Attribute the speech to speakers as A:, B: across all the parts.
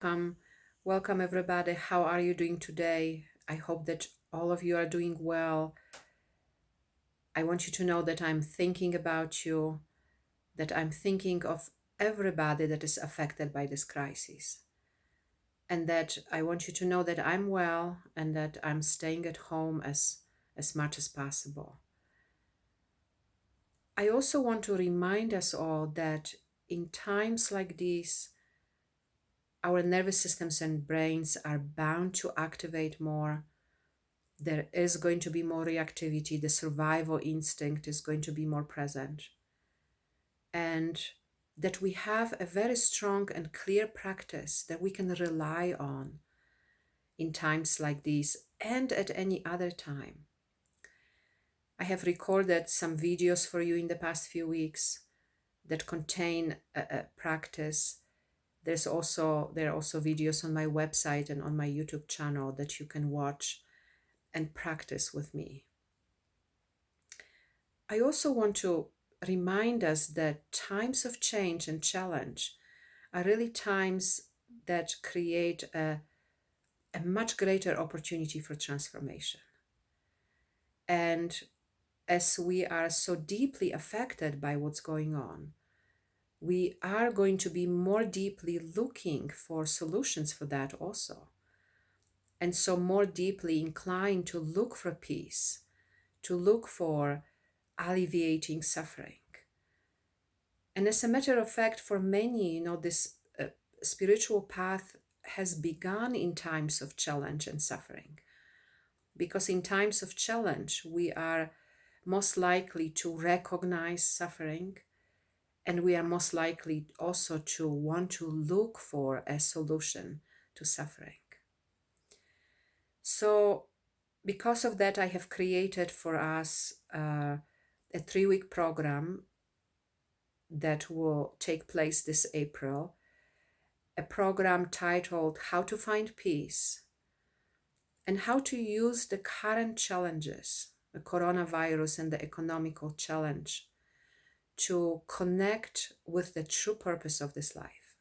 A: Welcome, welcome everybody. How are you doing today? I hope that all of you are doing well. I want you to know that I'm thinking about you, that I'm thinking of everybody that is affected by this crisis, and that I want you to know that I'm well and that I'm staying at home as much as possible. I also want to remind us all that in times like these, our nervous systems and brains are bound to activate more. There is going to be more reactivity. The survival instinct is going to be more present. And that we have a very strong and clear practice that we can rely on in times like these and at any other time. I have recorded some videos for you in the past few weeks that contain a practice. There are also videos on my website and on my YouTube channel that you can watch and practice with me. I also want to remind us that times of change and challenge are really times that create a much greater opportunity for transformation. And as we are so deeply affected by what's going on, we are going to be more deeply looking for solutions for that also. And so more deeply inclined to look for peace, to look for alleviating suffering. And as a matter of fact, for many, this spiritual path has begun in times of challenge and suffering. Because in times of challenge, we are most likely to recognize suffering, and we are most likely also to want to look for a solution to suffering. So because of that, I have created for us a 3-week program that will take place this April, a program titled How to Find Peace and How to Use the Current Challenges, the coronavirus and the economical challenge, to connect with the true purpose of this life.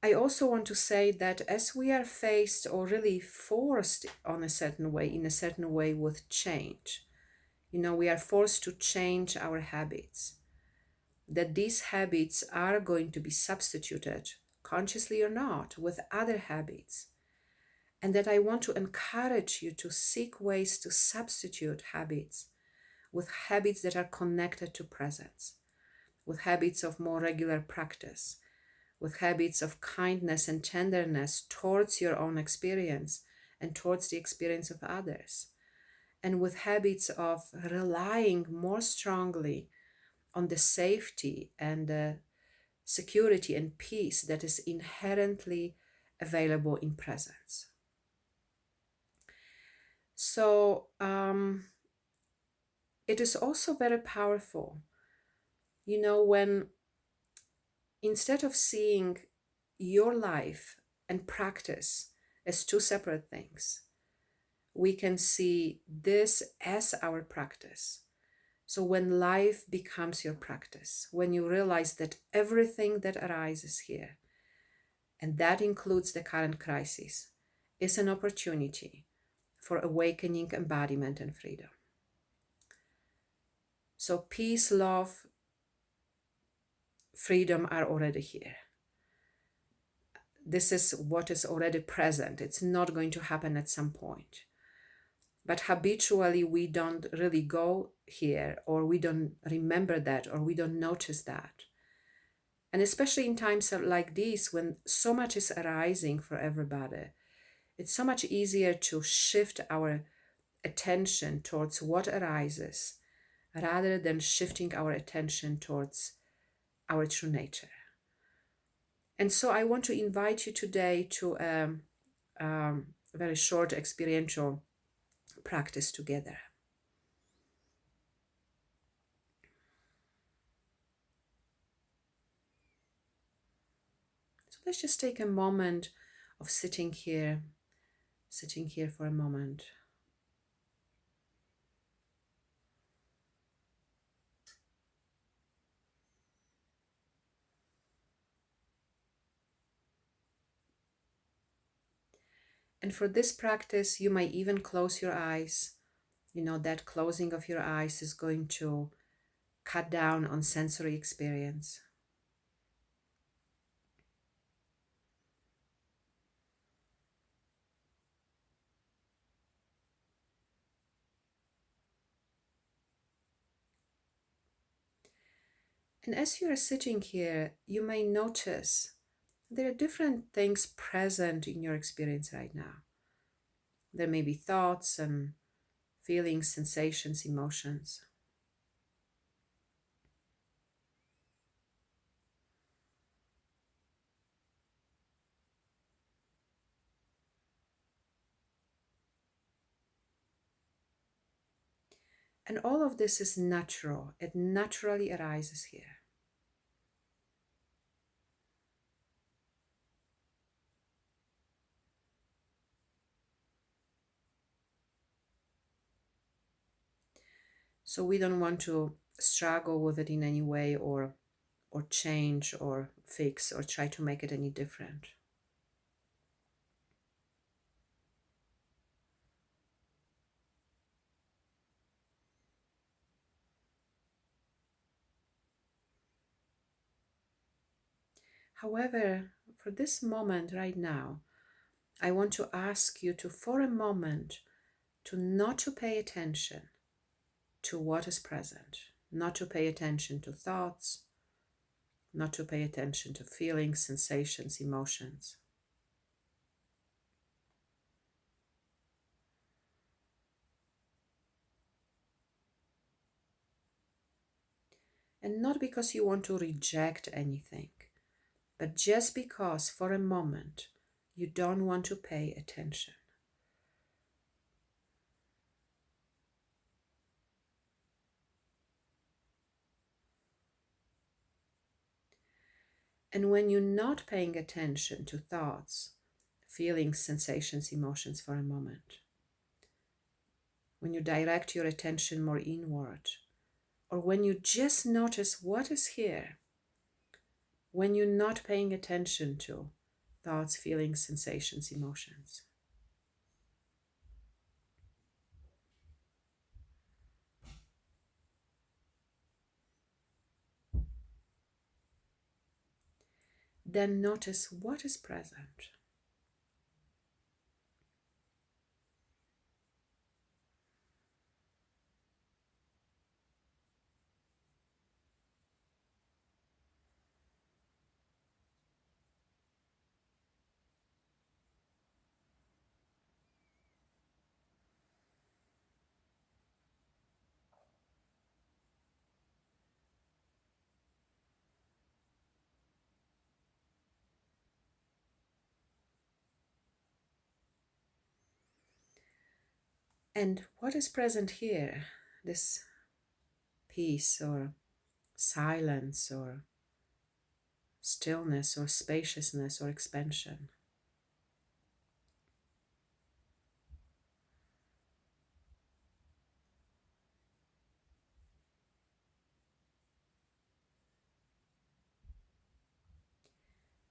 A: I also want to say that as we are faced or really forced in a certain way with change, we are forced to change our habits, that these habits are going to be substituted, consciously or not, with other habits. And that I want to encourage you to seek ways to substitute habits with habits that are connected to presence, with habits of more regular practice, with habits of kindness and tenderness towards your own experience and towards the experience of others, and with habits of relying more strongly on the safety and the security and peace that is inherently available in presence. So it is also very powerful, when instead of seeing your life and practice as two separate things, we can see this as our practice. So when life becomes your practice, when you realize that everything that arises here, and that includes the current crisis, is an opportunity for awakening, embodiment, and freedom. So peace, love, freedom are already here. This is what is already present. It's not going to happen at some point. But habitually, we don't really go here, or we don't remember that, or we don't notice that. And especially in times like these, when so much is arising for everybody, it's so much easier to shift our attention towards what arises rather than shifting our attention towards our true nature. And so I want to invite you today to a very short experiential practice together. So let's just take a moment of sitting here for a moment. And for this practice, you might even close your eyes. You know, that closing of your eyes is going to cut down on sensory experience. And as you are sitting here, you may notice there are different things present in your experience right now. There may be thoughts and feelings, sensations, emotions. And all of this is natural. It naturally arises here. So we don't want to struggle with it in any way or change or fix or try to make it any different. However, for this moment right now, I want to ask you to, for a moment, to not to pay attention to what is present, not to pay attention to thoughts, not to pay attention to feelings, sensations, emotions. And not because you want to reject anything, but just because for a moment you don't want to pay attention. And when you're not paying attention to thoughts, feelings, sensations, emotions for a moment, when you direct your attention more inward, or when you just notice what is here, when you're not paying attention to thoughts, feelings, sensations, emotions. Then notice what is present. And what is present here, this peace or silence or stillness or spaciousness or expansion.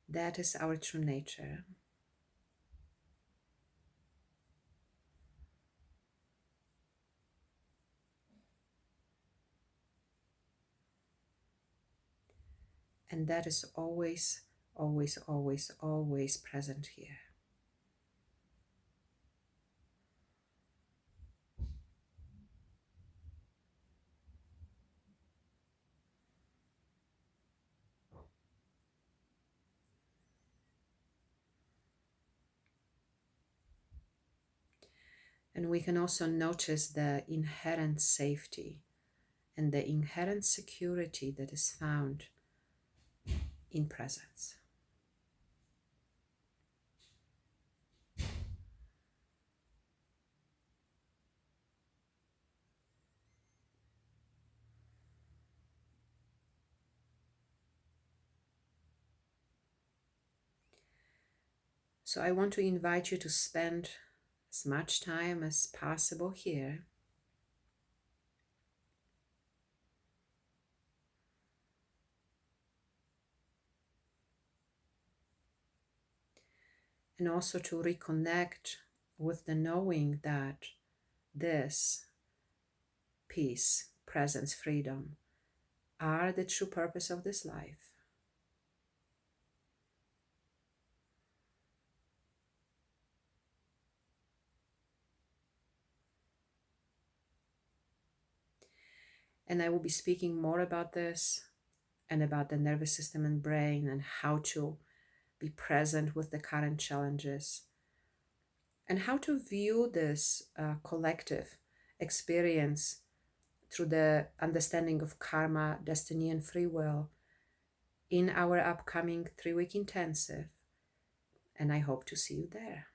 A: That is our true nature. And that is always, always, always, always present here. And we can also notice the inherent safety and the inherent security that is found in presence. So I want to invite you to spend as much time as possible here. and also to reconnect with the knowing that this peace, presence, freedom are the true purpose of this life. And I will be speaking more about this and about the nervous system and brain and how to be present with the current challenges and how to view this collective experience through the understanding of karma, destiny, and free will in our upcoming 3-week intensive. And I hope to see you there.